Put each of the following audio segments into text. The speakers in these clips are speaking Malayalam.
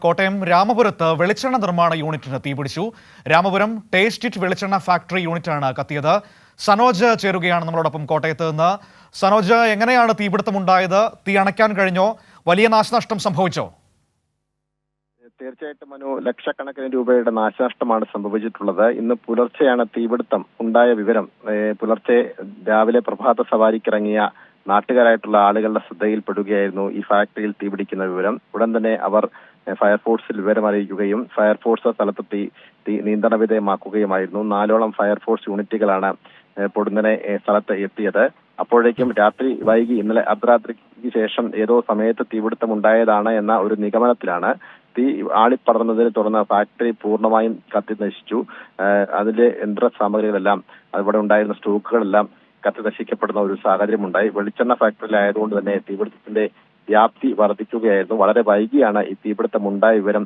കോട്ടയം രാമപുരത്ത് വെളിച്ചെണ്ണ നിർമ്മാണ യൂണിറ്റിന് തീപിടിച്ചു. രാമപുരം ടേസ്റ്റ് ഇറ്റ് വെളിച്ചെണ്ണ ഫാക്ടറി യൂണിറ്റാണ് കത്തിയത്. സനോജ് ചേരുകയാണ് നമ്മളോടൊപ്പം കോട്ടയത്ത് നിന്ന്. സനോജ്, എങ്ങനെയാണ് തീപിടുത്തമുണ്ടായത്? തീ അണയ്ക്കാൻ കഴിഞ്ഞോ? വലിയ നാശനഷ്ടം സംഭവിച്ചോ? തീർച്ചയായിട്ടും മനു, ലക്ഷക്കണക്കിന് രൂപയുടെ നാശനഷ്ടമാണ് സംഭവിച്ചിട്ടുള്ളത്. ഇന്ന് പുലർച്ചെയാണ് തീപിടുത്തം ഉണ്ടായ വിവരം പുലർച്ചെ രാവിലെ പ്രഭാത സവാരിക്കിറങ്ങിയ നാട്ടുകാരായിട്ടുള്ള ആളുകളുടെ ശ്രദ്ധയിൽപ്പെടുകയായിരുന്നു ഈ ഫാക്ടറിയിൽ തീപിടിക്കുന്ന വിവരം. ഉടൻ തന്നെ അവർ ഫയർഫോഴ്സിൽ വിവരം അറിയിക്കുകയും ഫയർഫോഴ്സ് സ്ഥലത്തെത്തി തീ നിയന്ത്രണ വിധേയമാക്കുകയുമായിരുന്നു. 4ഓളം ഫയർഫോഴ്സ് യൂണിറ്റുകളാണ് പൊടുന്നനെ സ്ഥലത്ത് എത്തിയത്. അപ്പോഴേക്കും രാത്രി വൈകി ഇന്നലെ അർദ്ധരാത്രിക്ക് ശേഷം ഏതോ സമയത്ത് തീപിടുത്തം ഉണ്ടായതാണ് എന്ന ഒരു നിഗമനത്തിലാണ് തീ ആളിപ്പടർന്നതിനെ തുടർന്ന് ഫാക്ടറി പൂർണ്ണമായും കത്തി നശിച്ചു. അതിലെ യന്ത്ര സാമഗ്രികളെല്ലാം അവിടെ ഉണ്ടായിരുന്ന സ്റ്റോക്കുകളെല്ലാം കത്തി നശിക്കപ്പെടുന്ന ഒരു സാഹചര്യം ഉണ്ടായി. വെളിച്ചെണ്ണ ഫാക്ടറിയിലായതുകൊണ്ട് തന്നെ തീപിടുത്തത്തിന്റെ വ്യാപ്തി വർദ്ധിക്കുകയായിരുന്നു. വളരെ വൈകിയാണ് ഈ തീപിടുത്തം ഉണ്ടായ വിവരം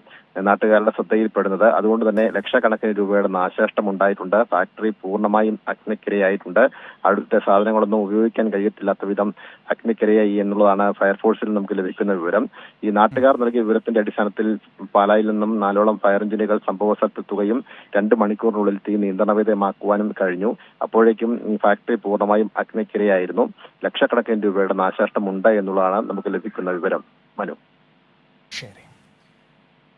നാട്ടുകാരുടെ ശ്രദ്ധയിൽപ്പെടുന്നത്. അതുകൊണ്ട് തന്നെ ലക്ഷക്കണക്കിന് രൂപയുടെ നാശനഷ്ടം ഉണ്ടായിട്ടുണ്ട്. ഫാക്ടറി പൂർണ്ണമായും അഗ്നിക്കിരയായിട്ടുണ്ട്. അവിടുത്തെ സാധനങ്ങളൊന്നും ഉപയോഗിക്കാൻ കഴിയത്തില്ലാത്ത വിധം അഗ്നിക്കിരയായി എന്നുള്ളതാണ് ഫയർഫോഴ്സിൽ നമുക്ക് ലഭിക്കുന്ന വിവരം. ഈ നാട്ടുകാർ നൽകിയ വിവരത്തിന്റെ അടിസ്ഥാനത്തിൽ പാലായിൽ നിന്നും 4ഓളം ഫയർ എഞ്ചിനുകൾ സംഭവ സ്ഥലത്തെത്തുകയും 2 മണിക്കൂറിനുള്ളിൽ തീ നിയന്ത്രണ വിധേയമാക്കുവാനും കഴിഞ്ഞു. അപ്പോഴേക്കും ഈ ഫാക്ടറി പൂർണ്ണമായും അഗ്നിക്കിരയായിരുന്നു. ലക്ഷക്കണക്കിന് രൂപയുടെ നാശനഷ്ടം ഉണ്ട് എന്നുള്ളതാണ് നമുക്ക് ലഭിക്കുന്ന വിവരം. മനു. ശരി,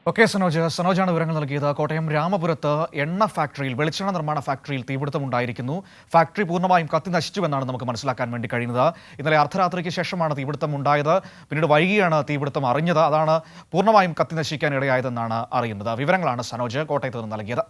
ഓക്കെ സനോജാണ് വിവരങ്ങൾ നൽകിയത്. കോട്ടയം രാമപുരത്ത് എണ്ണ ഫാക്ടറിയിൽ, വെളിച്ചെണ്ണ നിർമ്മാണ ഫാക്ടറിയിൽ തീപിടുത്തം ഉണ്ടായിരിക്കുന്നു. ഫാക്ടറി പൂർണ്ണമായും കത്തി നശിച്ചുവെന്നാണ് നമുക്ക് മനസ്സിലാക്കാൻ വേണ്ടി കഴിയുന്നത്. ഇന്നലെ അർദ്ധരാത്രിക്ക് ശേഷമാണ് തീപിടുത്തം ഉണ്ടായത്. പിന്നീട് വൈകിയാണ് തീപിടുത്തം അറിഞ്ഞത്. അതാണ് പൂർണ്ണമായും കത്തി നശിക്കാൻ ഇടയായതെന്നാണ് അറിയുന്നത്. വിവരങ്ങളാണ് സനോജ് കോട്ടയത്ത് നിന്ന് നൽകിയത്.